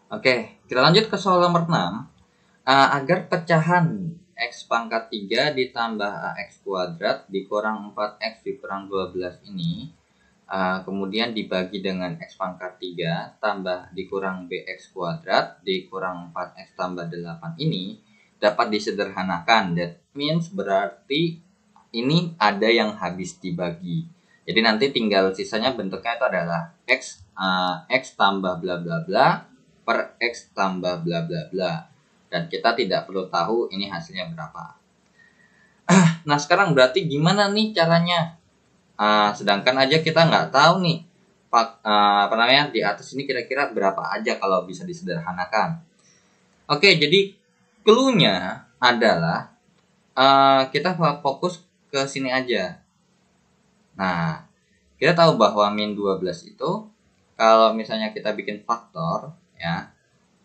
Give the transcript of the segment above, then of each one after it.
Oke, kita lanjut ke soal nomor 6. Agar pecahan X pangkat 3 ditambah AX kuadrat dikurang 4X dikurang 12 ini kemudian dibagi dengan X pangkat 3 tambah dikurang BX kuadrat dikurang 4X tambah 8 ini dapat disederhanakan. That means berarti ini ada yang habis dibagi. Jadi nanti tinggal sisanya bentuknya itu adalah X tambah bla bla bla per X tambah bla bla bla. Dan kita tidak perlu tahu ini hasilnya berapa. Nah sekarang berarti gimana nih caranya? Sedangkan aja kita nggak tahu nih di atas ini kira-kira berapa aja kalau bisa disederhanakan. Oke, jadi clue-nya adalah kita fokus ke sini aja. Nah, kita tahu bahwa min 12 itu kalau misalnya kita bikin faktor ya,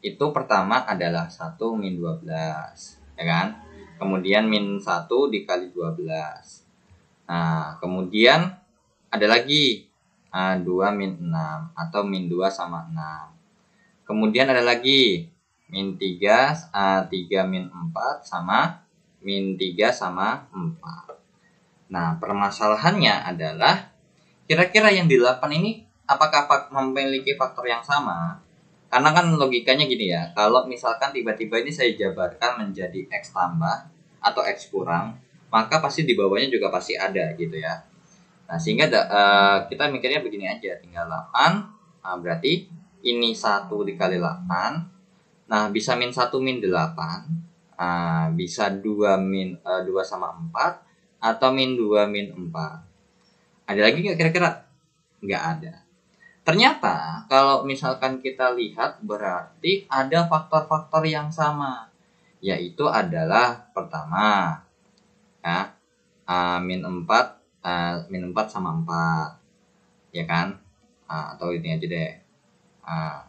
itu pertama adalah 1 min 12 ya kan. Kemudian min 1 dikali 12. Nah, kemudian ada lagi 2 min 6 atau min 2 sama 6. Kemudian ada lagi min 3, 3 min 4 sama min 3 sama 4. Nah, permasalahannya adalah kira-kira yang di 8 ini apakah memiliki faktor yang sama? Karena kan logikanya gini ya, kalau misalkan tiba-tiba ini saya jabarkan menjadi X tambah atau X kurang, maka pasti di bawahnya juga pasti ada gitu ya. Nah, sehingga kita mikirnya begini aja, tinggal 8, berarti ini 1 dikali 8, nah bisa min 1 min 8, bisa 2 sama 4, atau min 2 min 4. Ada lagi nggak kira-kira? Nggak ada. Ternyata kalau misalkan kita lihat berarti ada faktor-faktor yang sama, yaitu adalah pertama ya min 4 sama 4 ya kan, atau ini aja deh,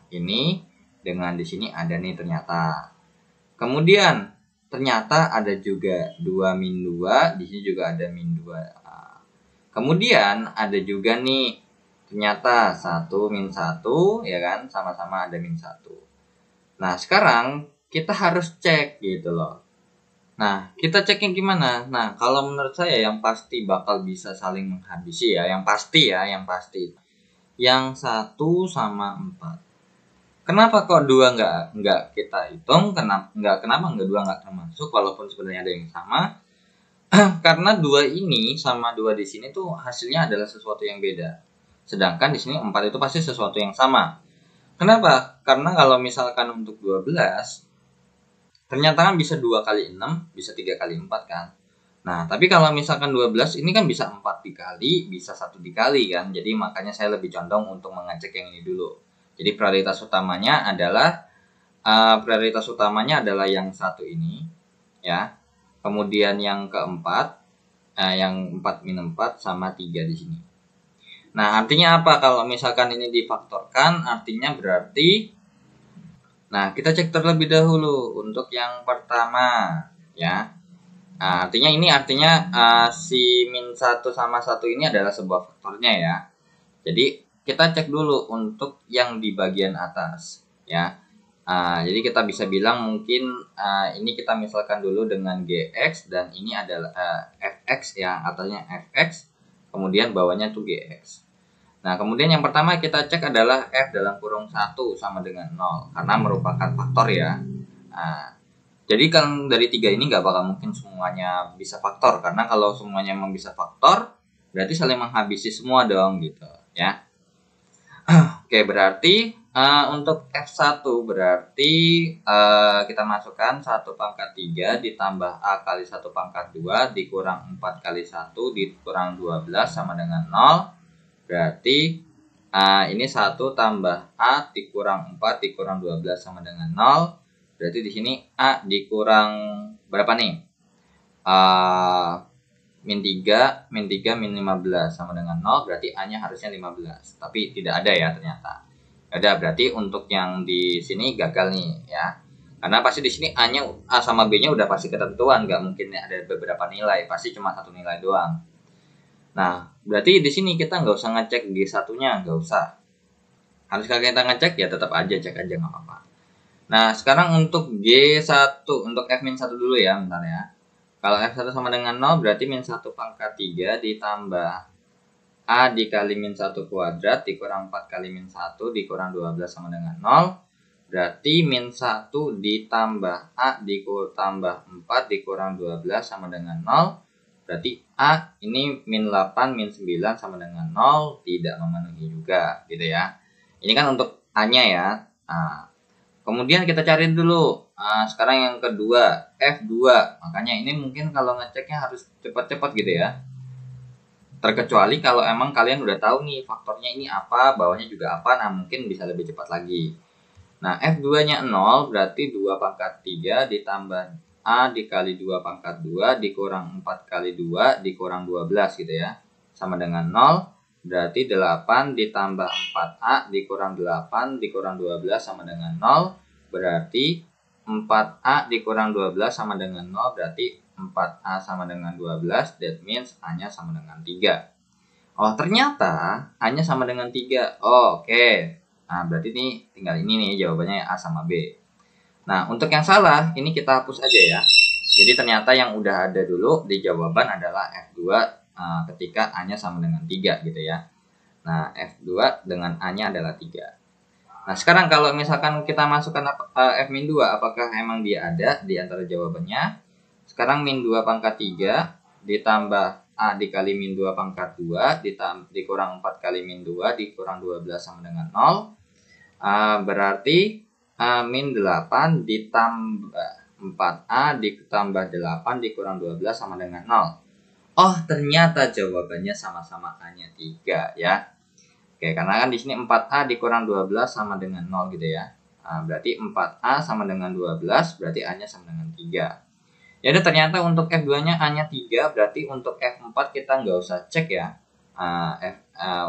ini dengan di sini ada nih ternyata. Kemudian ternyata ada juga 2 min 2, di sini juga ada min 2. Kemudian ada juga nih ternyata 1 min 1 ya kan, sama-sama ada min 1. Nah, sekarang kita harus cek gitu loh. Nah, kita ceknya gimana? Nah, kalau menurut saya yang pasti bakal bisa saling menghabisi ya, yang pasti. Yang 1 sama 4. Kenapa kok 2 nggak kita hitung? Kenapa nggak 2 nggak termasuk walaupun sebenarnya ada yang sama? Karena 2 ini sama 2 di sini tuh hasilnya adalah sesuatu yang beda. Sedangkan di sini 4 itu pasti sesuatu yang sama. Kenapa? Karena kalau misalkan untuk 12, ternyata kan bisa 2 kali 6, bisa 3 kali 4 kan. Nah, tapi kalau misalkan 12 ini kan bisa 4 dikali, bisa 1 dikali kan. Jadi makanya saya lebih condong untuk mengecek yang ini dulu. Jadi prioritas utamanya adalah yang satu ini ya. Kemudian yang keempat, yang 4 min 4 sama 3 di sini. Nah, artinya apa kalau misalkan ini difaktorkan? Artinya berarti, nah kita cek terlebih dahulu untuk yang pertama ya. Artinya si min 1 sama 1 ini adalah sebuah faktornya ya. Jadi kita cek dulu untuk yang di bagian atas ya. Jadi kita bisa bilang mungkin ini kita misalkan dulu dengan GX dan ini adalah FX ya, atasnya FX, kemudian bawahnya tuh GX. Nah, kemudian yang pertama kita cek adalah F dalam kurung 1 sama dengan 0 karena merupakan faktor ya. Jadi kan dari 3 ini nggak bakal mungkin semuanya bisa faktor, karena kalau semuanya memang bisa faktor berarti saling menghabisi semua dong gitu ya. Oke, berarti untuk F1 berarti kita masukkan 1 pangkat 3 ditambah A kali 1 pangkat 2 dikurang 4 kali 1 dikurang 12 sama dengan 0. Berarti ini 1 tambah A dikurang 4 dikurang 12 sama dengan 0. Berarti di sini A dikurang berapa nih? Min 3 min 15 sama dengan 0. Berarti A-nya harusnya 15. Tapi tidak ada ya ternyata. Ada, berarti untuk yang di sini gagal nih ya. Karena pasti di sini A sama B-nya udah pasti ketentuan, nggak mungkin ada beberapa nilai, pasti cuma 1 nilai doang. Nah, berarti di sini kita nggak usah ngecek G1-nya, nggak usah. Harus kita ngecek ya tetap aja, cek aja nggak apa-apa. Nah, sekarang untuk G1, untuk F-1 dulu ya, bentar ya. Kalau F1 sama dengan 0, berarti min 1 pangkat 3 ditambah A dikali min 1 kuadrat dikurang 4 kali min 1 dikurang 12 sama dengan 0. Berarti min 1 ditambah A ditambah 4 dikurang 12 sama dengan 0. Berarti A ini min 8, min 9 sama dengan 0, tidak memenuhi juga gitu ya. Ini kan untuk A-nya ya. Nah, kemudian kita cari dulu. Sekarang yang kedua, F2. Makanya ini mungkin kalau ngeceknya harus cepat-cepat gitu ya. Terkecuali kalau emang kalian udah tahu nih faktornya ini apa, bawahnya juga apa, nah mungkin bisa lebih cepat lagi. Nah, F2-nya 0 berarti 2 pangkat 3 ditambah A dikali 2 pangkat 2 dikurang 4 kali 2 dikurang 12 gitu ya. Sama dengan 0, berarti 8 ditambah 4A dikurang 8 dikurang 12 sama dengan 0. Berarti 4A dikurang 12 sama dengan 0, berarti 4A sama dengan 12, that means A-nya sama dengan 3. Oh, ternyata A-nya sama dengan 3. Oh, oke. Nah, berarti ini tinggal ini nih jawabannya A sama B. Nah, untuk yang salah, ini kita hapus aja ya. Jadi ternyata yang udah ada dulu di jawaban adalah F2 ketika A-nya sama dengan 3 gitu ya. Nah, F2 dengan A-nya adalah 3. Nah, sekarang kalau misalkan kita masukkan F-2, apakah emang dia ada di antara jawabannya? Sekarang min 2 pangkat 3 ditambah A dikali min 2 pangkat 2 dikurang 4 kali min 2 dikurang 12 sama dengan 0. Berarti min 8 ditambah 4A ditambah 8 dikurang 12 sama dengan 0. Oh, ternyata jawabannya sama-sama A-nya 3 ya. Oke, karena kan di sini 4A dikurang 12 sama dengan 0 gitu ya. Berarti 4A sama dengan 12, berarti A-nya sama dengan 3. Jadi ternyata untuk F2-nya A-nya 3, berarti untuk F4 kita nggak usah cek ya.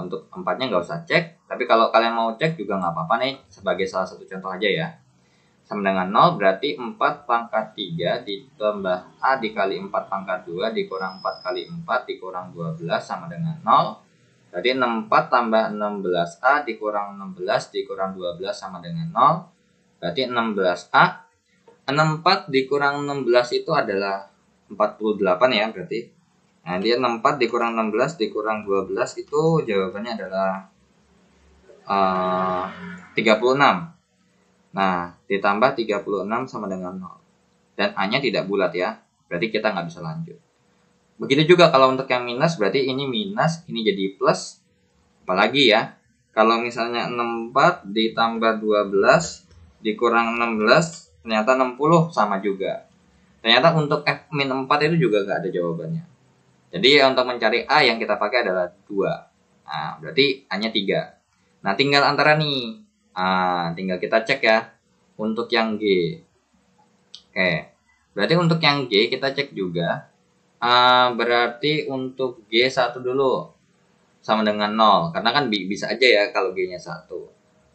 Untuk 4-nya nggak usah cek, tapi kalau kalian mau cek juga nggak apa-apa nih, sebagai salah satu contoh aja ya. Sama dengan 0, berarti 4 pangkat 3 ditambah A dikali 4 pangkat 2 dikurang 4 kali 4 dikurang 12 sama dengan 0. Berarti 64 tambah 16A dikurang 16 dikurang 12 sama dengan 0. Berarti 16A. 64 dikurang 16 itu adalah 48 ya berarti. Nah, dia 64 dikurang 16 dikurang 12 itu jawabannya adalah 36. Nah, ditambah 36 sama dengan 0. Dan A-nya tidak bulat ya. Berarti kita nggak bisa lanjut. Begitu juga kalau untuk yang minus, berarti ini minus, ini jadi plus. Apalagi ya, kalau misalnya 64 ditambah 12 dikurang 16, ternyata 60 sama juga. Ternyata untuk F-4 itu juga nggak ada jawabannya. Jadi untuk mencari A yang kita pakai adalah 2. Nah, berarti A-nya 3. Nah, tinggal antara nih. Tinggal kita cek ya. Untuk yang G. Oke. Berarti untuk yang G kita cek juga. Berarti untuk G1 dulu. Sama dengan 0. Karena kan bisa aja ya kalau G-nya 1.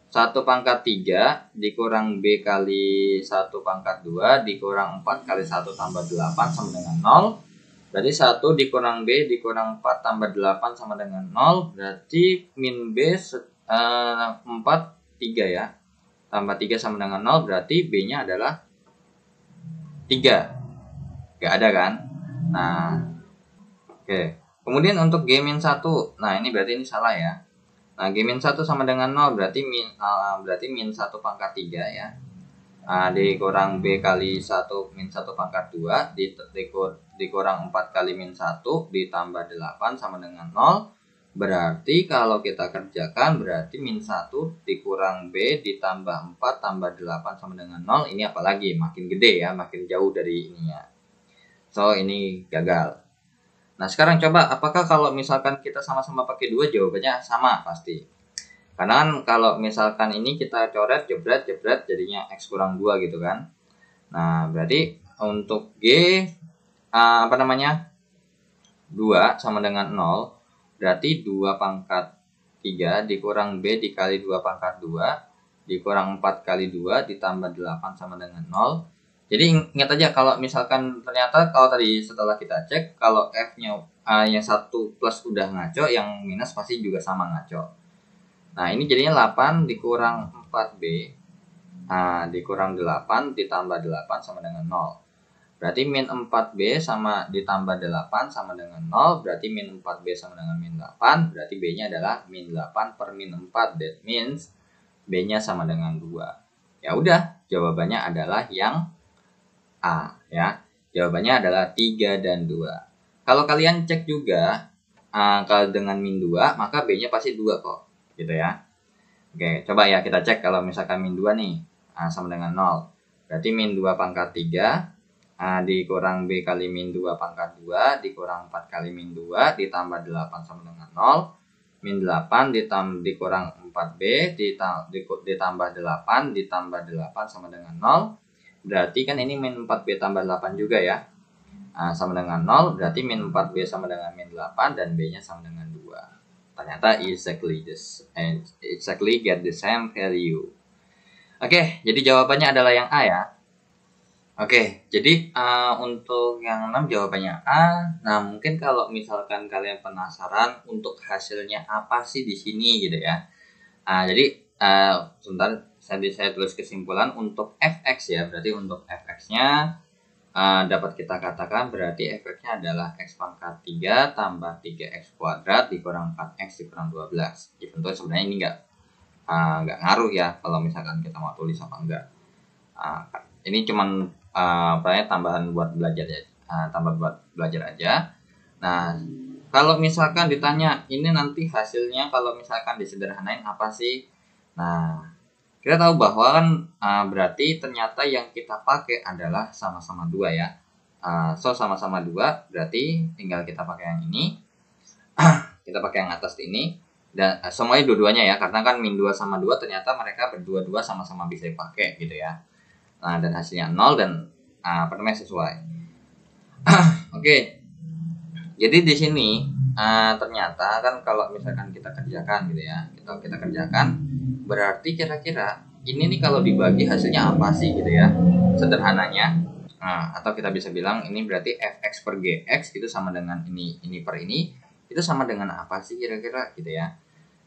1 pangkat 3 dikurang B kali 1 pangkat 2 dikurang 4 kali 1 tambah 8 sama dengan 0. Berarti 1 dikurang B dikurang 4 tambah 8 sama dengan 0. Berarti min B 4, 3 ya. Tambah 3 sama dengan 0. Berarti B-nya adalah 3. Gak ada kan? Nah, oke. Kemudian untuk G-1. Nah, ini berarti ini salah ya. Nah, G-1 sama dengan 0 berarti min 1 pangkat 3 ya. Dikurang B kali 1 min 1 pangkat 2 dikurang 4 kali min 1 ditambah 8 sama dengan 0. Berarti kalau kita kerjakan berarti min 1 dikurang B ditambah 4 tambah 8 sama dengan 0. Ini apalagi makin gede ya, makin jauh dari ininya. So, ini gagal. Nah, sekarang coba apakah kalau misalkan kita sama-sama pakai 2 jawabannya sama pasti. Karena kan kalau misalkan ini kita coret jebret jadinya X kurang 2 gitu kan. Nah, berarti untuk G 2 sama dengan 0. Berarti 2 pangkat 3 dikurang B dikali 2 pangkat 2 dikurang 4 kali 2 ditambah 8 sama dengan 0. Jadi ingat aja kalau misalkan ternyata kalau tadi setelah kita cek kalau F-nya yang 1 plus udah ngaco, yang minus pasti juga sama ngaco. Nah, ini jadinya 8 dikurang 4B dikurang 8 ditambah 8 sama dengan 0. Berarti min 4B sama ditambah 8 sama dengan 0. Berarti min 4B sama dengan min 8. Berarti B-nya adalah min 8 per min 4. That means B-nya sama dengan 2. Ya udah, jawabannya adalah yang A ya. Jawabannya adalah 3 dan 2. Kalau kalian cek juga, kalau dengan min 2, maka B-nya pasti 2 kok. Gitu ya. Oke, coba ya kita cek kalau misalkan min 2 nih, sama dengan 0. Berarti min 2 pangkat 3 dikurang B kali min 2 pangkat 2 dikurang 4 kali min 2 ditambah 8 sama dengan 0. Min 8 dikurang 4B ditambah 8 ditambah 8 sama dengan 0. Berarti kan ini min 4B tambah 8 juga ya. Sama dengan 0. Berarti min 4B sama dengan min 8 dan B-nya sama dengan 2. Ternyata exactly get the same value. Oke, jadi jawabannya adalah yang A ya. Oke, jadi untuk yang 6 jawabannya A. Nah, mungkin kalau misalkan kalian penasaran untuk hasilnya apa sih di sini gitu ya. Jadi sebentar saya tulis kesimpulan untuk fx ya. Berarti untuk fx-nya dapat kita katakan berarti fx-nya adalah x pangkat 3 tambah 3x kuadrat dikurang 4x dikurang 12. Even though sebenarnya ini nggak ngaruh ya kalau misalkan kita mau tulis apa enggak. Ini cuman tambahan buat belajar ya, buat belajar aja. Nah, kalau misalkan ditanya ini nanti hasilnya kalau misalkan disederhanain apa sih? Nah, kita tahu bahwa kan berarti ternyata yang kita pakai adalah sama-sama 2 ya. So sama-sama 2 berarti tinggal kita pakai yang ini. Kita pakai yang atas ini dan semuanya dua-duanya ya, karena kan min 2 sama 2 ternyata mereka berdua-dua sama-sama bisa dipakai gitu ya. Dan hasilnya 0 dan sesuai. Oke. Jadi di sini ternyata kan kalau misalkan kita kerjakan gitu ya. Kita kerjakan berarti kira-kira ini nih kalau dibagi hasilnya apa sih gitu ya. Sederhananya. Atau kita bisa bilang ini berarti fx per gx itu sama dengan ini per ini itu sama dengan apa sih kira-kira gitu ya.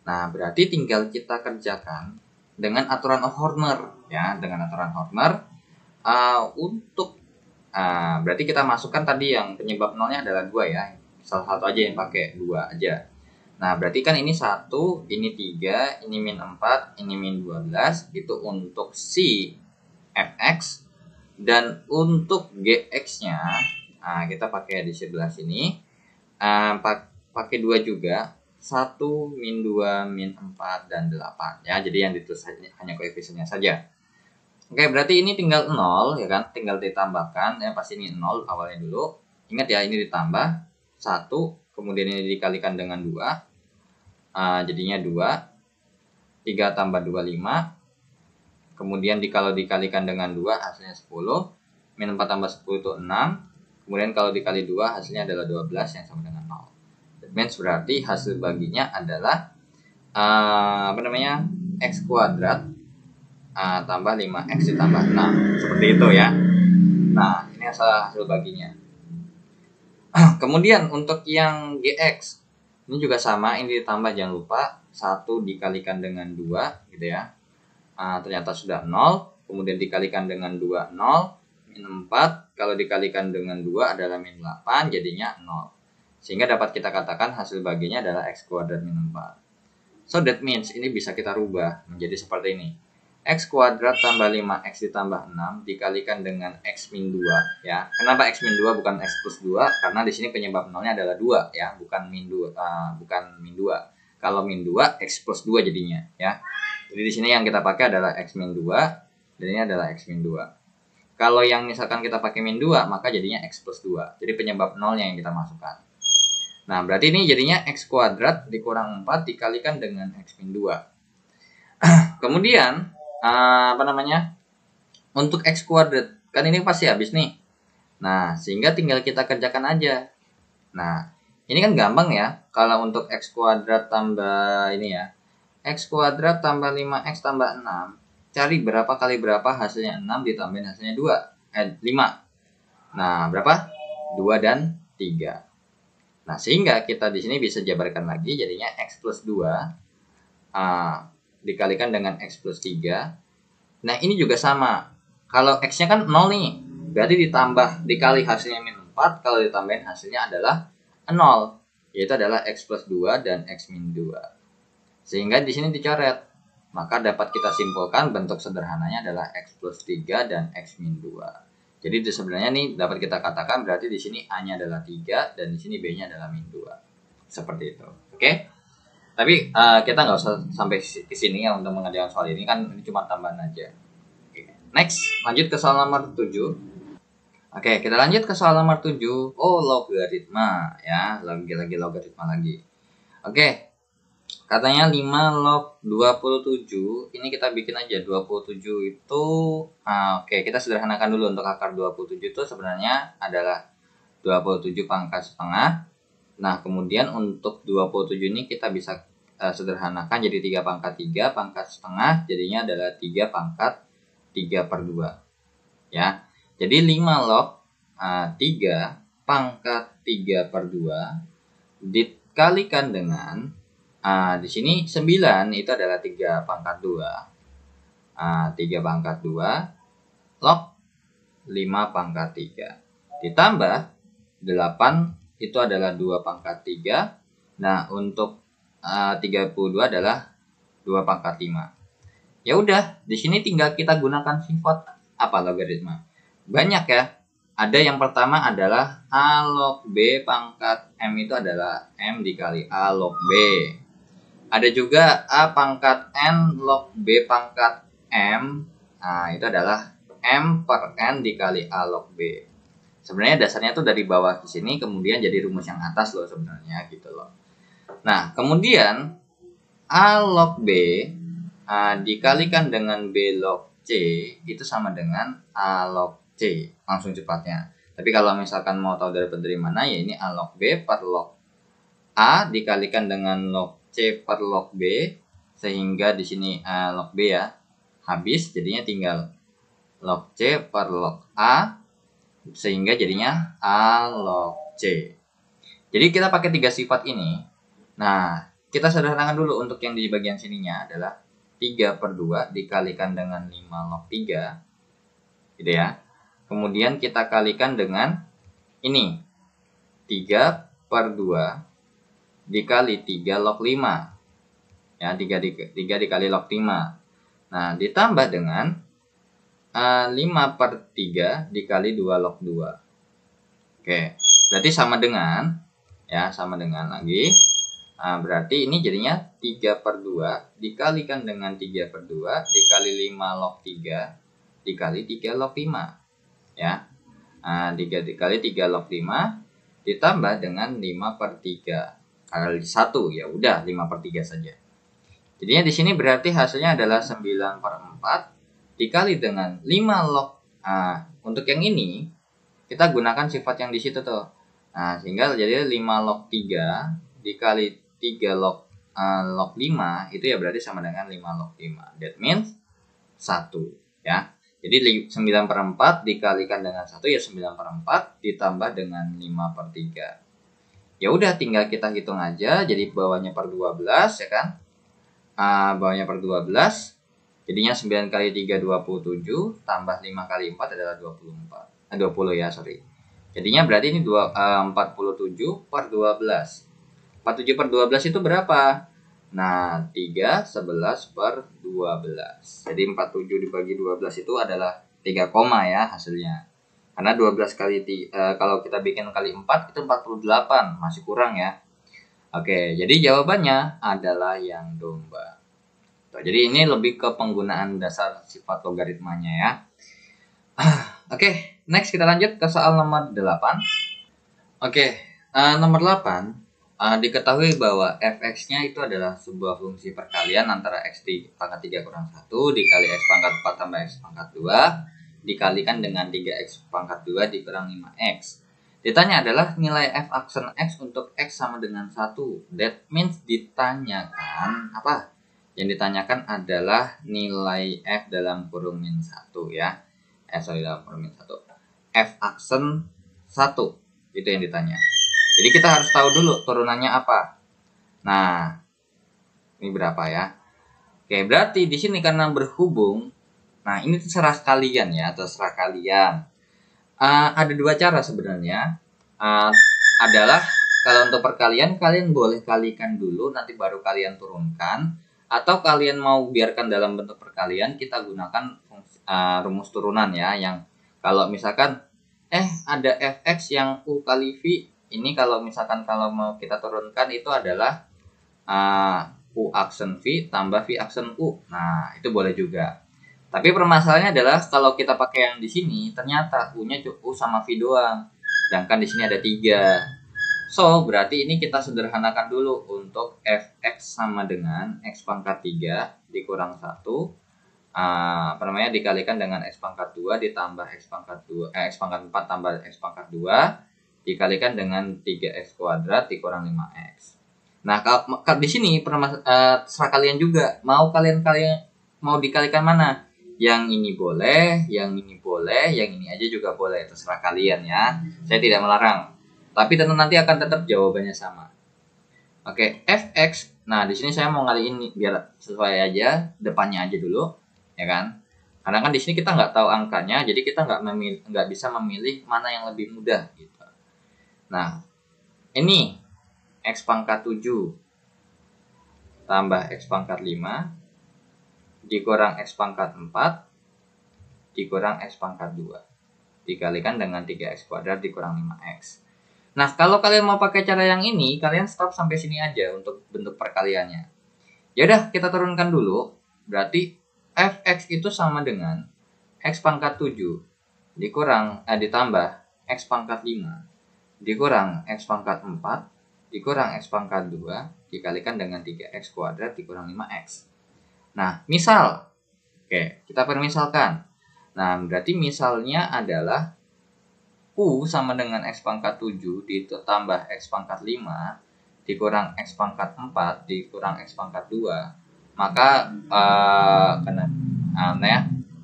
Nah, berarti tinggal kita kerjakan dengan aturan Horner ya, dengan aturan Horner untuk berarti kita masukkan tadi yang penyebab nolnya adalah 2 ya. Salah satu aja yang pakai 2 aja. Nah, berarti kan ini 1, ini 3, ini min 4, ini min 12 itu untuk si fx dan untuk gx-nya kita pakai di sebelah sini pakai 2 juga. 1, min 2, min 4, dan 8 ya. Jadi yang ditulis hanya koefisiennya saja. Oke, berarti ini tinggal 0 ya kan, tinggal ditambahkan ya, pasti ini 0 awalnya dulu. Ingat ya, ini ditambah 1, kemudian ini dikalikan dengan 2. Jadinya 2. 3 tambah 2 5. Kemudian kalau dikalikan dengan 2 hasilnya 10. Min 4 tambah 10 itu 6. Kemudian kalau dikali 2 hasilnya adalah 12 yang sama dengan 0. That means berarti hasil baginya adalah x kuadrat tambah 5x ditambah 6. Seperti itu ya. Nah, ini hasil baginya. Kemudian untuk yang gx ini juga sama, ini ditambah, jangan lupa 1 dikalikan dengan 2 gitu ya. Ternyata sudah 0. Kemudian dikalikan dengan 2 0. Min 4 kalau dikalikan dengan 2 adalah min 8, jadinya 0. Sehingga dapat kita katakan hasil baginya adalah x kuadrat min 4. So that means ini bisa kita rubah menjadi seperti ini. X kuadrat tambah 5x ditambah 6 dikalikan dengan x min 2 ya. Kenapa x min 2 bukan x plus 2? Karena di sini penyebab nolnya adalah 2 ya, bukan min 2. Kalau min 2 x plus 2 jadinya ya. Jadi di sini yang kita pakai adalah x min 2 dan ini adalah x min 2. Kalau yang misalkan kita pakai min 2 maka jadinya x plus 2. Jadi penyebab nolnya yang kita masukkan. Nah, berarti ini jadinya x kuadrat dikurang 4 dikalikan dengan x min 2. Kemudian untuk x kuadrat kan ini pasti habis nih. Nah, sehingga tinggal kita kerjakan aja. Nah, ini kan gampang ya. Kalau untuk x kuadrat tambah ini ya, x kuadrat tambah 5x tambah 6, cari berapa kali berapa hasilnya 6 ditambahin hasilnya 5. Nah, berapa? 2 dan 3. Nah, sehingga kita di sini bisa jabarkan lagi jadinya x plus 2 dikalikan dengan x plus 3 Nah, ini juga sama. Kalau X-nya kan 0 nih, berarti ditambah dikali hasilnya min 4, kalau ditambahin hasilnya adalah 0, yaitu adalah X plus 2 dan X min 2. Sehingga di sini dicoret. Maka dapat kita simpulkan bentuk sederhananya adalah X plus 3 dan X min 2. Jadi itu sebenarnya nih dapat kita katakan berarti di sini A-nya adalah 3 dan di sini B-nya adalah min 2. Seperti itu. Oke? Tapi kita nggak usah sampai ke sini ya untuk mengerjakan soal ini, kan ini cuma tambahan aja. Next, lanjut ke soal nomor 7. Oke, kita lanjut ke soal nomor 7. Oh, logaritma ya, lagi logaritma lagi. Oke. Katanya 5 log 27. Ini kita bikin aja 27 itu oke, kita sederhanakan dulu. Untuk akar 27 itu sebenarnya adalah 27 pangkat setengah. Nah, kemudian untuk 27 ini kita bisa sederhanakan jadi 3 pangkat 3 pangkat setengah, jadinya adalah 3 pangkat 3 per 2. Ya. Jadi 5 log 3 pangkat 3 per 2 dikalikan dengan di sini 9 itu adalah 3 pangkat 2. 3 pangkat 2 log 5 pangkat 3. Ditambah 8 itu adalah 2 pangkat 3. Nah, untuk 32 adalah 2 pangkat 5. Ya udah, di sini tinggal kita gunakan sifat apa logaritma. Banyak ya. Ada yang pertama adalah A log B pangkat M itu adalah M dikali A log B. Ada juga A pangkat N log B pangkat M. Nah, itu adalah M per N dikali A log B. Sebenarnya dasarnya tuh dari bawah ke sini, kemudian jadi rumus yang atas loh sebenarnya gitu loh. Nah, kemudian A log B dikalikan dengan B log C itu sama dengan A log C. Langsung cepatnya. Tapi kalau misalkan mau tahu dari mana, ya ini A log B per log A dikalikan dengan log C per log B, sehingga di sini log B ya habis, jadinya tinggal log C per log A, sehingga jadinya A log C. Jadi kita pakai 3 sifat ini. Nah, kita sederhanakan dulu. Untuk yang di bagian sininya adalah 3 per 2 dikalikan dengan 5 log 3 gitu ya. Kemudian kita kalikan dengan ini 3 per 2 dikali 3 log 5 ya, 3 dikali log 5. Nah, ditambah dengan 5 per 3 dikali 2 log 2. Oke, berarti sama dengan lagi. Berarti ini jadinya 3 per 2 dikalikan dengan 3 per 2 dikali 5 log 3 dikali 3 log 5 ya. 3 dikali 3 log 5 ditambah dengan 5 per 3 kali 1, ya udah 5 per 3 saja. Jadinya di sini berarti hasilnya adalah 9 per 4 dikali dengan 5 log. Untuk yang ini kita gunakan sifat yang di situ tuh. Sehingga jadi 5 log 3 dikali 3 log 5 itu ya berarti sama dengan 5 log 5. That means 1 ya. Jadi 9 per 4 dikalikan dengan 1 ya 9 per 4 ditambah dengan 5 per 3. Ya udah tinggal kita hitung aja. Jadi bawahnya per 12 ya kan. Bawahnya per 12. Jadinya 9 kali 3 27 tambah 5 kali 4 adalah 24. 20 ya, sorry. Jadinya berarti ini 47 per 12. 47 per 12 itu berapa? Nah, 3, 11 per 12. Jadi 47 dibagi 12 itu adalah 3 koma ya hasilnya. Karena 12 kali, kalau kita bikin kali 4 itu 48. Masih kurang ya. Oke, jadi jawabannya adalah yang domba. Jadi ini lebih ke penggunaan dasar sifat logaritmanya ya. Oke, next kita lanjut ke soal nomor 8. Oke, nomor 8. Diketahui bahwa fx-nya itu adalah sebuah fungsi perkalian antara x pangkat 3 kurang 1 dikali x pangkat 4 tambah x pangkat 2 dikalikan dengan 3x pangkat 2 dikurang 5x. Ditanya adalah nilai f aksen x untuk x sama dengan 1. That means ditanyakan apa? Yang ditanyakan adalah nilai f dalam kurung min 1 ya. Dalam kurung min 1. F aksen 1. Itu yang ditanya. Jadi kita harus tahu dulu turunannya apa. Nah, ini berapa ya? Oke, berarti di sini karena berhubung Nah, ini terserah kalian ya, terserah kalian. Ada dua cara sebenarnya. Adalah kalau untuk perkalian, kalian boleh kalikan dulu, nanti baru kalian turunkan. Atau kalian mau biarkan dalam bentuk perkalian, kita gunakan rumus turunan ya. Yang kalau misalkan, ada fx yang u kali v. Ini kalau misalkan kalau mau kita turunkan itu adalah u aksen v tambah v aksen u. Nah, itu boleh juga. Tapi permasalahannya adalah kalau kita pakai yang di sini, ternyata u-nya U sama v doang. Sedangkan di sini ada 3. So, berarti ini kita sederhanakan dulu untuk fx sama dengan x pangkat 3 dikurang 1 dikalikan dengan x pangkat 2 ditambah x pangkat 4 tambah x pangkat 2 dikalikan dengan 3x kuadrat dikurang 5x. Nah, kalau di sini terserah kalian juga, mau kalian mau dikalikan mana? Yang ini boleh, yang ini boleh, yang ini aja juga boleh, terserah kalian ya. Saya tidak melarang. Tapi tentu nanti akan tetap jawabannya sama. Oke, fx. Nah, di sini saya mau ngalihin biar sesuai aja, depannya aja dulu, ya kan? Karena kan di sini kita nggak tahu angkanya, jadi kita nggak bisa memilih mana yang lebih mudah gitu. Nah, ini x pangkat 7 tambah x pangkat 5 dikurang x pangkat 4 dikurang x pangkat 2 dikalikan dengan 3x kuadrat dikurang 5x. Nah, kalau kalian mau pakai cara yang ini, kalian stop sampai sini aja untuk bentuk perkaliannya. Ya udah, kita turunkan dulu. Berarti fx itu sama dengan x pangkat 7 ditambah x pangkat 5 dikurang x pangkat 4 dikurang x pangkat 2 dikalikan dengan 3x kuadrat dikurang 5x. Nah, misal, oke, kita permisalkan. Nah, berarti misalnya adalah U sama dengan x pangkat 7 ditambah x pangkat 5 dikurang x pangkat 4 dikurang x pangkat 2. Maka,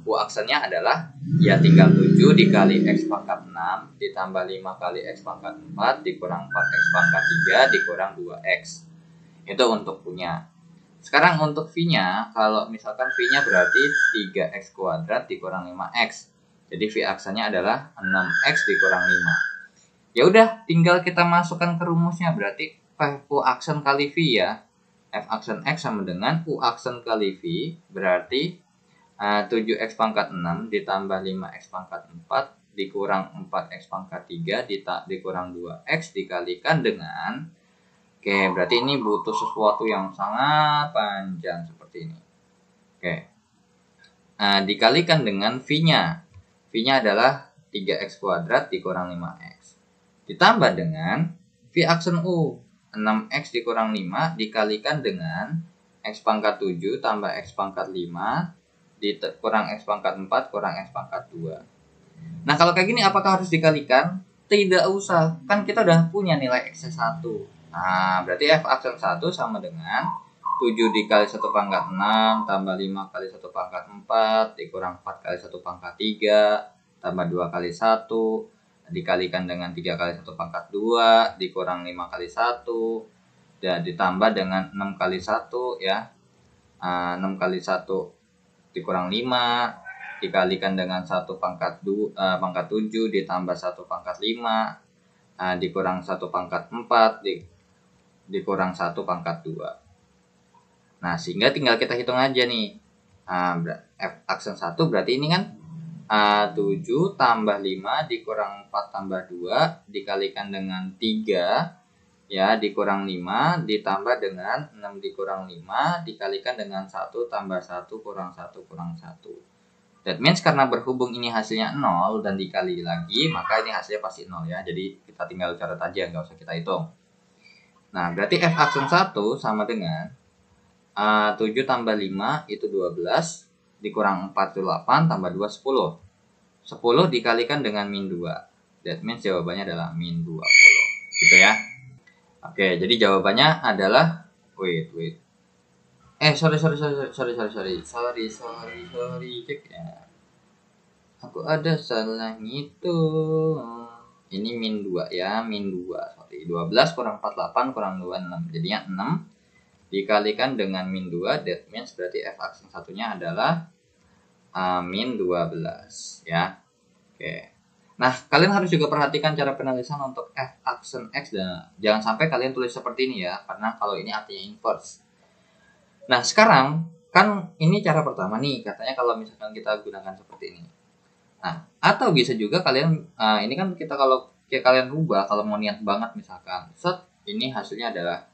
U aksennya adalah ya tinggal 7 dikali x pangkat 6 ditambah 5 kali x pangkat 4 dikurang 4x pangkat 3 dikurang 2x. Itu untuk punya. Sekarang untuk V-nya, kalau misalkan V-nya berarti 3x kuadrat dikurang 5x. Jadi V aksennya adalah 6x dikurang 5. Ya udah, tinggal kita masukkan ke rumusnya, berarti U aksen kali V ya. F aksen x sama dengan U aksen kali V, berarti 7x pangkat 6 ditambah 5x pangkat 4 dikurang 4x pangkat 3 dikurang 2x dikalikan dengan, oke, berarti ini butuh sesuatu yang sangat panjang seperti ini. Oke, dikalikan dengan V-nya. V-nya adalah 3x kuadrat dikurang 5x. Ditambah dengan V aksen U, 6x dikurang 5 dikalikan dengan x pangkat 7 tambah x pangkat 5 kurang x pangkat 4 kurang x pangkat 2. Nah, kalau kayak gini apakah harus dikalikan? Tidak usah, kan kita udah punya nilai x1. Nah, berarti f aksen 1 sama dengan 7 dikali 1 pangkat 6 tambah 5 kali 1 pangkat 4 dikurang 4 kali 1 pangkat 3 tambah 2 kali 1 dikalikan dengan 3 kali 1 pangkat 2 dikurang 5 kali 1 dan ditambah dengan 6 kali 1 ya. 6 kali 1 dikurang 5 dikalikan dengan 1 pangkat 7 ditambah 1 pangkat 5 dikurang 1 pangkat 4 dikurang 1 pangkat 2. Nah, sehingga tinggal kita hitung aja nih. F aksen 1 berarti ini kan 7 tambah 5 dikurang 4 tambah 2 dikalikan dengan 3 ya dikurang 5 ditambah dengan 6 dikurang 5 dikalikan dengan 1 tambah 1 kurang 1 kurang 1. That means karena berhubung ini hasilnya 0 dan dikali lagi, maka ini hasilnya pasti 0 ya. Jadi kita tinggal catat aja, nggak usah kita hitung. Nah, berarti f aksen 1 sama dengan 7 tambah 5 itu 12 dikurang 4 itu 8 tambah 2 10. 10 dikalikan dengan min 2. That means jawabannya adalah min 20. Gitu ya. Oke, jadi jawabannya adalah wait. Sorry. Cek ya. Aku ada salah ngitung. Ini min 2 ya, min 2. Sorry, 12 kurang 48 kurang 26. Jadinya 6 dikalikan dengan min 2, that means berarti f aksen satunya adalah min 12 ya. Oke. Nah, kalian harus juga perhatikan cara penulisan untuk f aksen x, dan jangan sampai kalian tulis seperti ini ya, karena kalau ini artinya inverse. Nah, sekarang kan ini cara pertama nih, katanya kalau misalkan kita gunakan seperti ini. Nah, atau bisa juga kalian ini kan kita kalau kalian rubah, kalau mau niat banget misalkan set ini hasilnya adalah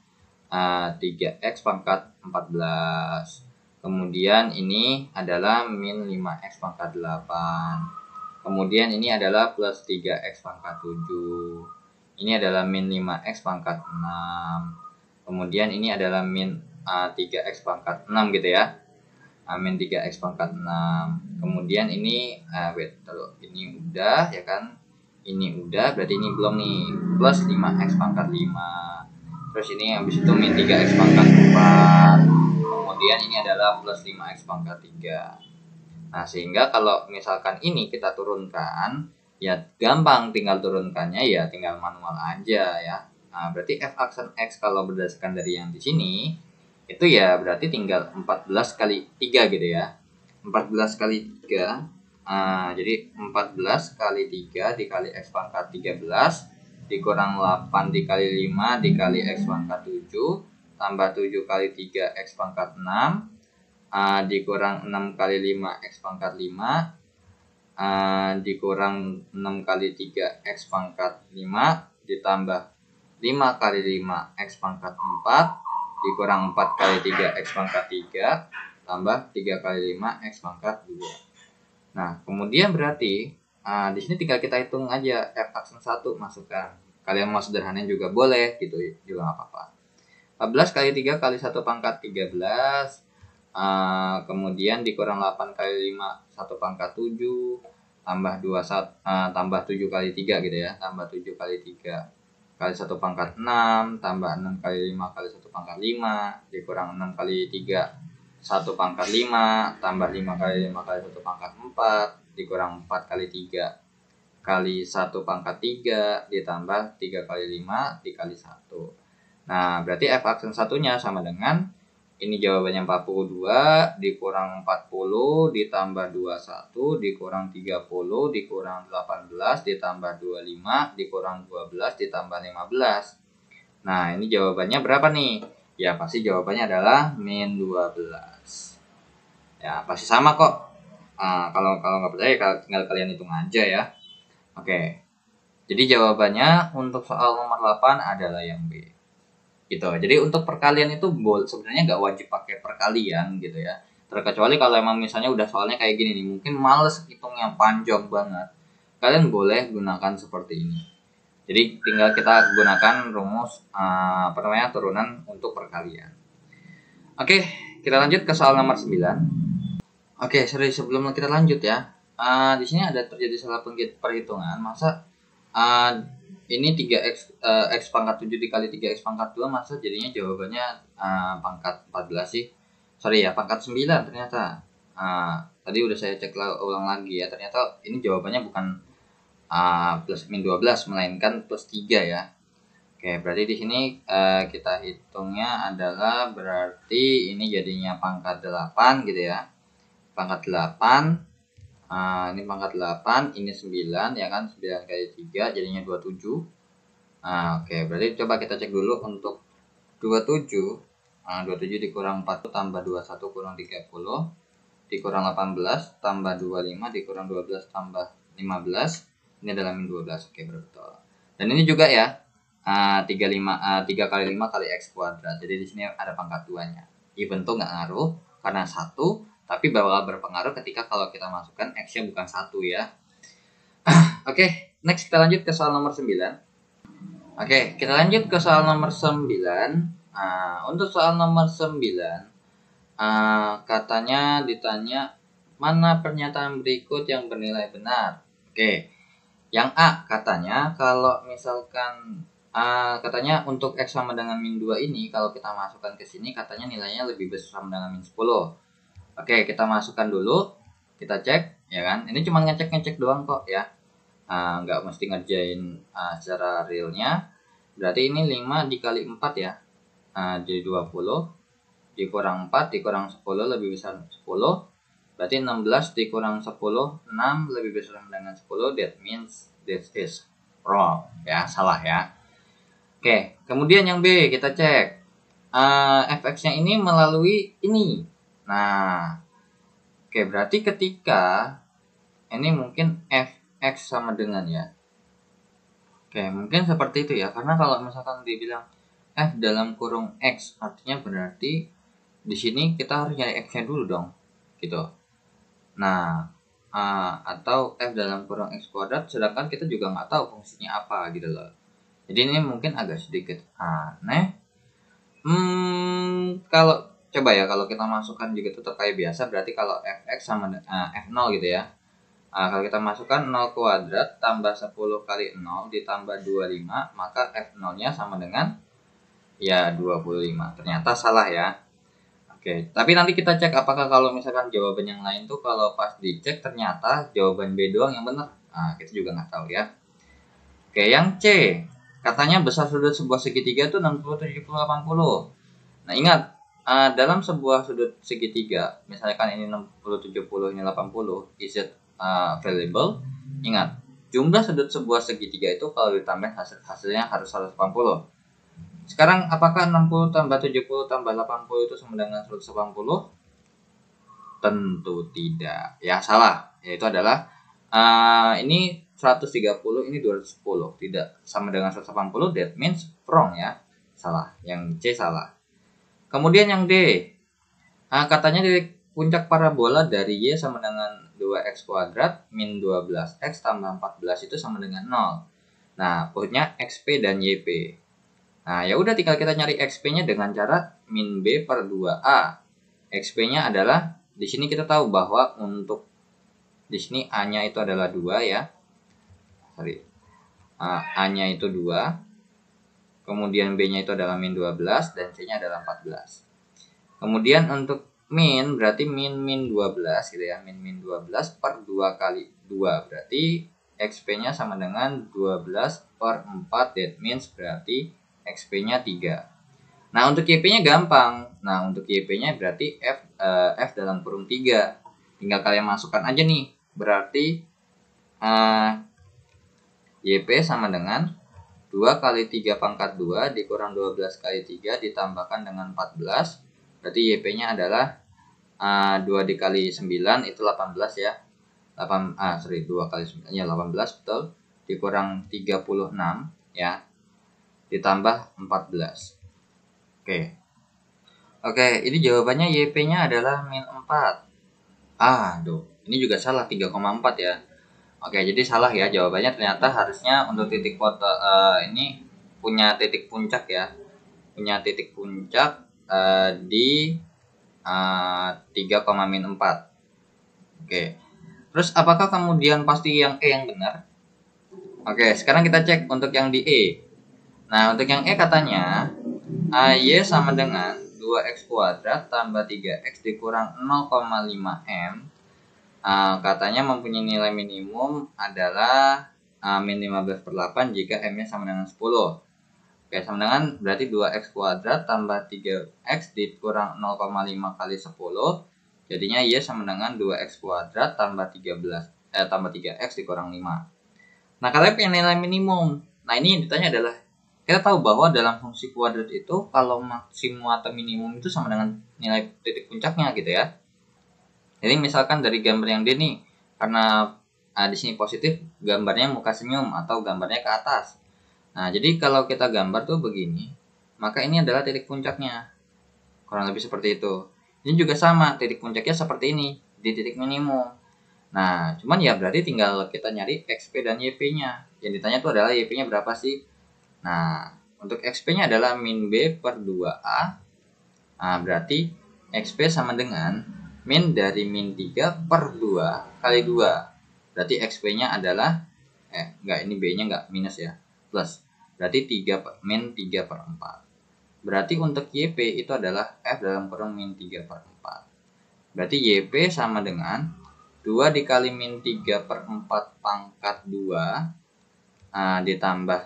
3x pangkat 14. Kemudian ini adalah min 5x pangkat 8. Kemudian ini adalah plus 3x pangkat 7. Ini adalah min 5x pangkat 6. Kemudian ini adalah min 3x pangkat 6 gitu ya. Min 3x pangkat 6. Kemudian ini ini udah ya kan. Ini udah, berarti ini belum nih. Plus 5x pangkat 5. Terus ini habis itu min 3x pangkat 4. Kemudian ini adalah plus 5x pangkat 3. Nah, sehingga kalau misalkan ini kita turunkan, ya gampang, tinggal turunkannya ya tinggal manual aja ya. Nah, berarti f aksen x kalau berdasarkan dari yang di sini itu ya berarti tinggal 14 kali 3 gitu ya. 14 kali 3 jadi 14 kali 3 dikali x pangkat 13 dikurang 8 dikali 5 dikali x pangkat 7 tambah 7 kali 3 x pangkat 6 dikurang 6 kali 5 x pangkat 5 dikurang 6 kali 3 x pangkat 5 ditambah 5 kali 5 x pangkat 4 dikurang 4 kali 3 x pangkat 3 tambah 3 kali 5 x pangkat 2. Nah, kemudian berarti di sini tinggal kita hitung aja f aksen 1 masukkan. Kalian mau sederhanain juga boleh gitu, juga nggak apa-apa. 14 kali 3 kali 1 pangkat 13 kemudian dikurang 8 kali 5 1 pangkat 7 tambah tambah 7 kali 3 gitu ya, tambah 7 kali 3 kali 1 pangkat 6 tambah 6 kali 5 kali 1 pangkat 5 dikurang 6 kali 3 1 pangkat 5 tambah 5 kali 5 kali 1 pangkat 4 dikurang 4 kali 3 kali 1 pangkat 3 ditambah 3 kali 5 dikali 1. Nah, berarti f aksen satunya sama dengan ini jawabannya 42 dikurang 40 ditambah 21 dikurang 30 dikurang 18 ditambah 25 dikurang 12 ditambah 15. Nah, ini jawabannya berapa nih? Ya, pasti jawabannya adalah min 12. Ya, pasti sama kok. Kalau nggak percaya tinggal kalian hitung aja ya. Oke. Jadi jawabannya untuk soal nomor 8 adalah yang B. Gitu. Jadi untuk perkalian itu sebenarnya nggak wajib pakai perkalian gitu ya. Terkecuali kalau emang misalnya udah soalnya kayak gini nih, mungkin males hitungnya panjang banget. Kalian boleh gunakan seperti ini. Jadi tinggal kita gunakan rumus turunan untuk perkalian. Oke, kita lanjut ke soal nomor 9. Oke, sebelum kita lanjut ya. Di sini ada terjadi salah perhitungan. Masa ini 3x x pangkat 7 dikali 3x pangkat 2 masa jadinya jawabannya pangkat 14 sih. Sorry ya, pangkat 9 ternyata. Tadi udah saya cek ulang lagi ya. Ternyata ini jawabannya bukan plus min 12 melainkan plus 3 ya. Oke, berarti di sini kita hitungnya adalah berarti ini jadinya pangkat 8 gitu ya. Pangkat 8 ini pangkat 8, ini 9 ya kan, 9 kali 3 jadinya 27. Oke, berarti coba kita cek dulu untuk 27. 27 dikurang 40 tambah 21 kurang 30 dikurang 18 tambah 25 dikurang 12 tambah 15. Ini adalah min 12. Oke, betul. Dan ini juga ya 3 kali 5 kali x kuadrat. Jadi di sini ada pangkat 2-nya. Even tuh nggak ngaruh karena 1, tapi bakal berpengaruh ketika kalau kita masukkan x-nya bukan 1 ya. Oke, next kita lanjut ke soal nomor 9. Oke, kita lanjut ke soal nomor 9. Untuk soal nomor 9 katanya ditanya mana pernyataan berikut yang bernilai benar. Oke, yang A katanya kalau misalkan katanya untuk x sama dengan min 2 ini kalau kita masukkan ke sini katanya nilainya lebih besar sama dengan min 10. Oke, kita masukkan dulu, kita cek ya kan. Ini cuma ngecek doang kok ya, nggak mesti ngerjain secara realnya. Berarti ini 5 dikali 4 ya, jadi 20 dikurang 4 dikurang 10 lebih besar 10 Berarti 16 dikurang 10, 6 lebih besar dengan 10, that means this is wrong. Ya, salah ya. Oke, kemudian yang B kita cek. Fx-nya ini melalui ini. Nah, oke, berarti ketika ini mungkin fx sama dengan ya. Oke, mungkin seperti itu ya. Karena kalau misalkan dibilang f dalam kurung x, artinya berarti di sini kita harus nyari x-nya dulu dong. Gitu. Nah, atau f dalam kurung x kuadrat, sedangkan kita juga nggak tahu fungsinya apa gitu loh. Jadi ini mungkin agak sedikit aneh. Kalau coba ya, kalau kita masukkan juga tetap kayak biasa, berarti kalau fx sama f0 gitu ya. Kalau kita masukkan 0 kuadrat tambah 10 kali 0 ditambah 25, maka f0-nya sama dengan ya 25. Ternyata salah ya. Oke, tapi nanti kita cek apakah kalau misalkan jawaban yang lain tuh kalau pas dicek ternyata jawaban B doang yang benar. Nah, kita juga nggak tahu ya. Oke, yang C. Katanya besar sudut sebuah segitiga itu 60, 70, 80. Nah, ingat, dalam sebuah sudut segitiga, misalkan ini 60, 70, ini 80, is it available? Ingat, jumlah sudut sebuah segitiga itu kalau ditambah hasilnya harus 180. Sekarang apakah 60 tambah 70 tambah 80 itu sama dengan 180? Tentu tidak. Ya, salah. Yaitu adalah ini 130, ini 210. Tidak sama dengan 180, that means wrong ya. Salah. Yang C salah. Kemudian yang D. Katanya dari puncak parabola dari Y sama dengan 2x kuadrat min 12x tambah 14 itu sama dengan 0. Nah, pokoknya XP dan YP. Nah, ya udah tinggal kita nyari XP-nya dengan cara min B per 2A. XP-nya adalah di sini kita tahu bahwa untuk di sini A-nya itu adalah 2 ya. Sorry. A-nya itu 2. Kemudian B-nya itu adalah min 12 dan C-nya adalah 14. Kemudian untuk min berarti min 12 gitu ya. Min 12 per 2 kali 2 berarti XP-nya sama dengan 12 per 4, that means berarti XP-nya 3. Nah, untuk YP-nya gampang. Nah, untuk YP-nya berarti F dalam kurung 3. Tinggal kalian masukkan aja nih. Berarti YP sama dengan 2 kali 3 pangkat 2 dikurang 12 kali 3 ditambahkan dengan 14. Berarti YP-nya adalah 2 dikali 9 itu 18 ya. 2 kali 9 ya 18 betul. Dikurang 36 ya. Ditambah 14. Oke, ini jawabannya YP-nya adalah min 4. Aduh, ini juga salah 3,4 ya. Oke, jadi salah ya jawabannya, ternyata harusnya untuk titik foto ini punya titik puncak ya. Punya titik puncak di 3,4. Oke. Terus apakah kemudian pasti yang E yang benar? Oke, sekarang kita cek untuk yang di E. Nah, untuk yang E katanya Y sama dengan 2x kuadrat tambah 3x dikurang 0,5 M. Katanya mempunyai nilai minimum adalah min 15 per 8 jika M-nya sama dengan 10. Oke, sama dengan berarti 2x kuadrat tambah 3x dikurang 0,5 kali 10. Jadinya Y sama dengan 2x kuadrat tambah 3x dikurang 5. Nah, kalian punya nilai minimum. Nah, ini yang ditanya adalah kita tahu bahwa dalam fungsi kuadrat itu kalau maksimum atau minimum itu sama dengan nilai titik puncaknya gitu ya. Jadi misalkan dari gambar yang D nih, karena di sini positif, gambarnya muka senyum atau gambarnya ke atas. Nah, jadi kalau kita gambar tuh begini, maka ini adalah titik puncaknya. Kurang lebih seperti itu. Ini juga sama, titik puncaknya seperti ini, di titik minimum. Nah, cuman ya berarti tinggal kita nyari XP dan YP-nya. Yang ditanya itu adalah YP-nya berapa sih? Nah, untuk XP-nya adalah min B per 2A. Nah, berarti XP sama dengan min dari min 3 per 2 kali 2. Berarti XP-nya adalah, ini B-nya enggak, minus ya, plus. Berarti min 3 per 4. Berarti untuk YP itu adalah F dalam kurung min 3 per 4. Berarti YP sama dengan 2 dikali min 3 per 4 pangkat 2 ditambah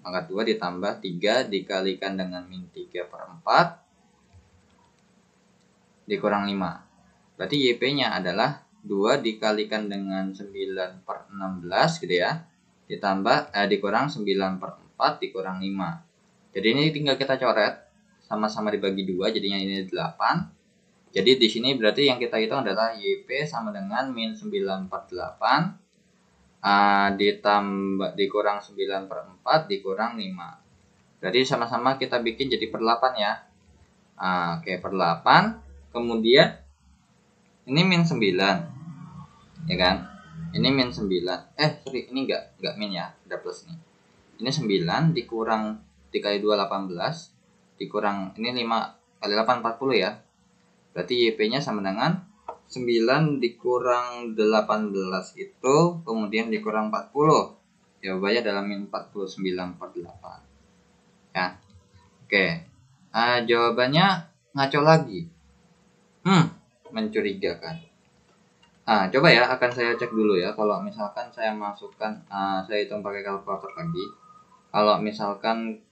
pangkat 2 ditambah 3 dikalikan dengan min 3 per 4 dikurang 5. Berarti YP-nya adalah 2 dikalikan dengan 9/16 gitu ya. Ditambah dikurang 9/4 dikurang 5. Jadi ini tinggal kita coret sama-sama dibagi 2, jadinya ini 8. Jadi di sini berarti yang kita hitung adalah YP sama dengan min 9/48 ditambah dikurang 9/4 dikurang 5. Jadi sama-sama kita bikin jadi per 8 ya. Oke, per 8. Kemudian ini min 9, ya kan? Ini min 9. Sorry, ini enggak min ya, ada plus nih. Ini 9 dikurang dikali 2 18 dikurang ini 5 kali 8 40 ya. Berarti YP-nya sama dengan 9 dikurang 18 itu kemudian dikurang 40. Jawabannya adalah min 49/8. Ya. Oke. Jawabannya ngaco lagi. Mencurigakan. Coba ya, akan saya cek dulu ya. Kalau misalkan saya masukkan, saya hitung pakai kalkulator lagi. Kalau misalkan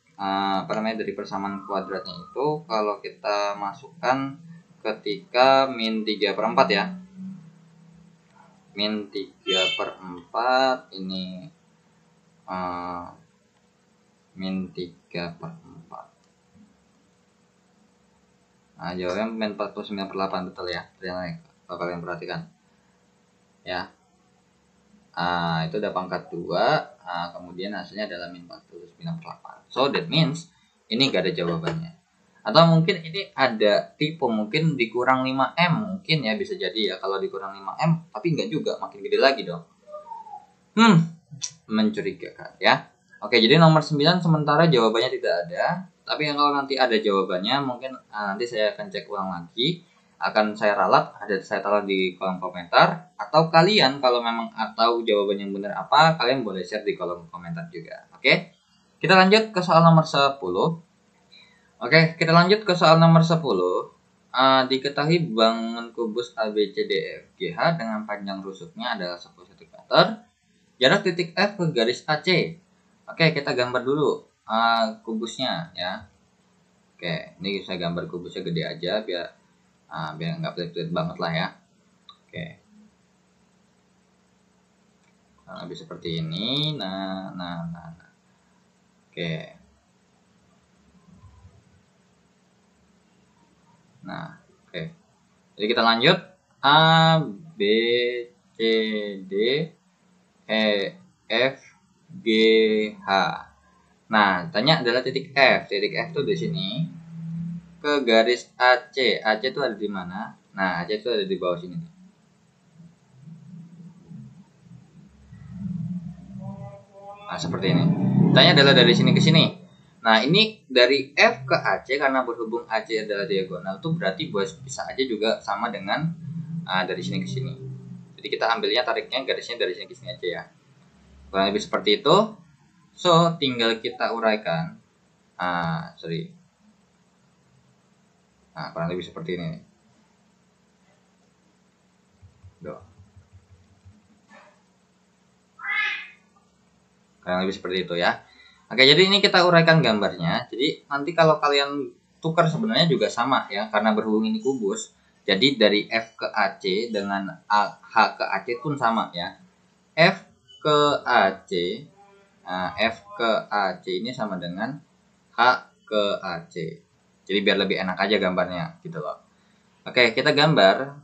dari persamaan kuadratnya itu, kalau kita masukkan ketika min 3/4 ya. Min 3/4 ini min 3/4. Jawabnya min 49/8 betul ya. Kalau kalian perhatikan. Ya. Itu udah pangkat 2, kemudian hasilnya adalah min 49/8. So that means ini gak ada jawabannya. Atau mungkin ini ada tipe, mungkin dikurang 5M, mungkin ya, bisa jadi ya. Kalau dikurang 5M, tapi enggak juga, makin gede lagi dong. Mencurigakan ya. Oke, jadi nomor 9 sementara jawabannya tidak ada. Tapi kalau nanti ada jawabannya, mungkin nanti saya akan cek ulang lagi. Akan saya ralat, saya taruh di kolom komentar. Atau kalian kalau memang tahu jawaban yang benar apa, kalian boleh share di kolom komentar juga. Oke, kita lanjut ke soal nomor 10. Oke, kita lanjut ke soal nomor 10. Diketahui bangun kubus ABCDEFGH dengan panjang rusuknya adalah 10 cm. Jarak titik F ke garis AC. Oke, kita gambar dulu kubusnya ya. Oke, ini saya gambar kubusnya gede aja biar nggak pelit-pelit banget lah ya. Oke, lebih seperti ini. Oke. Oke. Jadi kita lanjut. A, B, C, D, E, F, G, H. Nah, tanya adalah titik F. Titik F tuh di sini. Ke garis AC. AC itu ada di mana? Nah, AC itu ada di bawah sini. Nah, seperti ini. Tanya adalah dari sini ke sini. Nah, ini dari F ke AC, karena berhubung AC adalah diagonal, itu berarti bisa aja juga sama dengan dari sini ke sini. Jadi kita ambilnya, tariknya garisnya dari sini ke sini aja ya. Kurang lebih seperti itu. So, tinggal kita uraikan. Kurang lebih seperti ini. Kurang lebih seperti itu ya. Oke, jadi ini kita uraikan gambarnya. Jadi nanti kalau kalian tukar sebenarnya juga sama ya, karena berhubung ini kubus. Jadi dari F ke AC dengan H ke AC pun sama ya. F ke AC, F ke AC ini sama dengan H ke AC. Jadi biar lebih enak aja gambarnya gitu loh. Oke, kita gambar.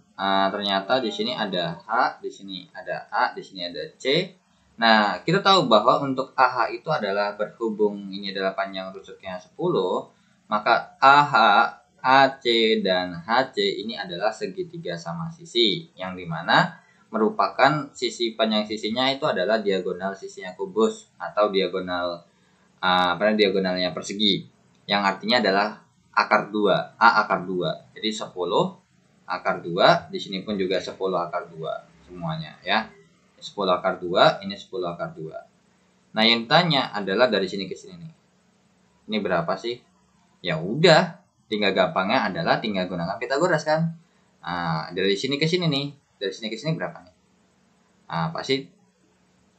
Ternyata di sini ada H, di sini ada A, di sini ada C. Nah, kita tahu bahwa untuk AH itu adalah berhubung ini adalah panjang rusuknya 10, maka AH, AC, dan HC ini adalah segitiga sama sisi, yang dimana merupakan sisi panjang sisinya itu adalah diagonal sisinya kubus atau diagonal diagonalnya persegi, yang artinya adalah akar 2, A akar 2. Jadi 10 akar 2, di sini pun juga 10 akar 2 semuanya ya. 10 akar 2, ini 10 akar 2. Nah, yang ditanya adalah dari sini ke sini nih. Ini berapa sih? Ya udah, tinggal gampangnya adalah tinggal gunakan Pitagoras kan. Dari sini ke sini nih. Dari sini ke sini berapa nih? Pasti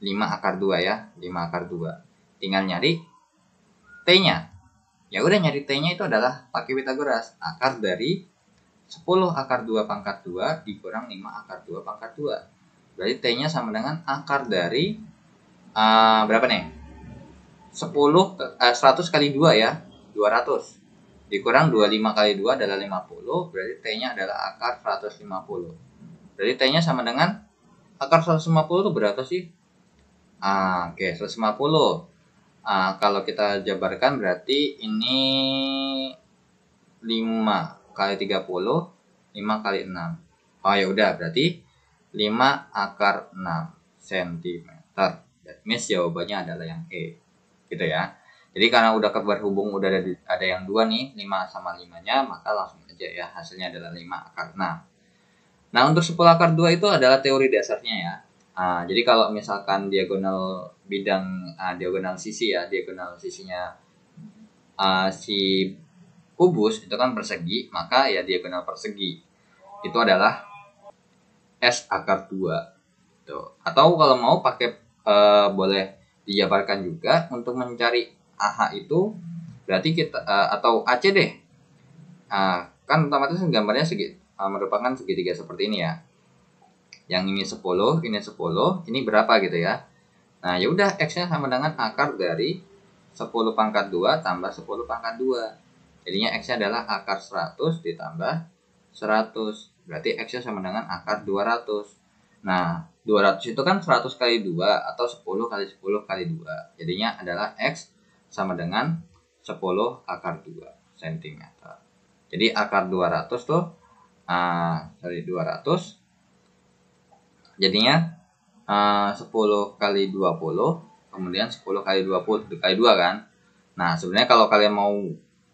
5 akar 2 ya, 5 akar 2. Tinggal nyari T-nya. Ya udah, nyari T-nya itu adalah pakai Pitagoras. Akar dari 10 akar 2 pangkat 2 dikurang 5 akar 2 pangkat 2. Berarti T-nya sama dengan akar dari berapa nih? 100 kali 2 ya, 200. Dikurang 25 kali 2 adalah 50, berarti T-nya adalah akar 150. Berarti T-nya sama dengan akar 150 itu berapa sih? Oke, 150. Kalau kita jabarkan berarti ini 5 kali 30, 5 kali 6. Oh ya udah, berarti 5 akar 6 cm. That means jawabannya adalah yang E. Gitu ya. Jadi karena udah berhubung udah ada yang 2 nih, 5 sama 5-nya, maka langsung aja ya, hasilnya adalah 5 akar 6. Nah, untuk 10 akar 2 itu adalah teori dasarnya ya. Jadi kalau misalkan diagonal bidang, diagonal sisi ya, diagonal sisinya si kubus itu kan persegi, maka ya diagonal persegi itu adalah S akar 2. Tuh. Atau kalau mau pakai boleh dijabarkan juga untuk mencari AH itu berarti kita atau AC deh. Kan otomatis gambarnya merupakan segitiga seperti ini ya. Yang ini 10, ini 10, ini berapa gitu ya. Nah, ya udah X-nya sama dengan akar dari 10 pangkat 2 tambah 10 pangkat 2. Jadinya X-nya adalah akar 100 ditambah 100. Berarti X-nya sama dengan akar 200. Nah, 200 itu kan 100 kali 2 atau 10 kali 10 kali 2. Jadinya adalah X sama dengan 10 akar 2 cm. Jadi akar 200 tuh, dari 200 jadinya 10 kali 20, kemudian 10 kali 20 kali 2 kan. Nah, sebenarnya kalau kalian mau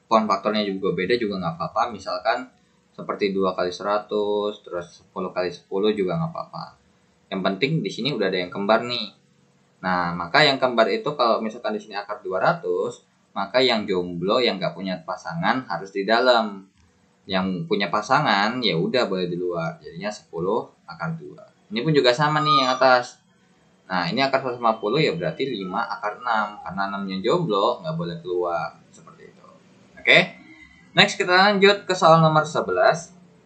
form faktornya juga beda juga nggak apa-apa. Misalkan seperti 2 kali 100, terus 10 kali 10 juga nggak apa-apa. Yang penting di sini udah ada yang kembar nih. Nah, maka yang kembar itu kalau misalkan di sini akar 200, maka yang jomblo yang nggak punya pasangan harus di dalam. Yang punya pasangan ya udah boleh di luar. Jadinya 10 akar 2. Ini pun juga sama nih yang atas. Nah, ini akar 150 ya berarti 5 akar 6. Karena 6-nya jomblo, nggak boleh keluar. Seperti itu. Oke? Next kita lanjut ke soal nomor 11.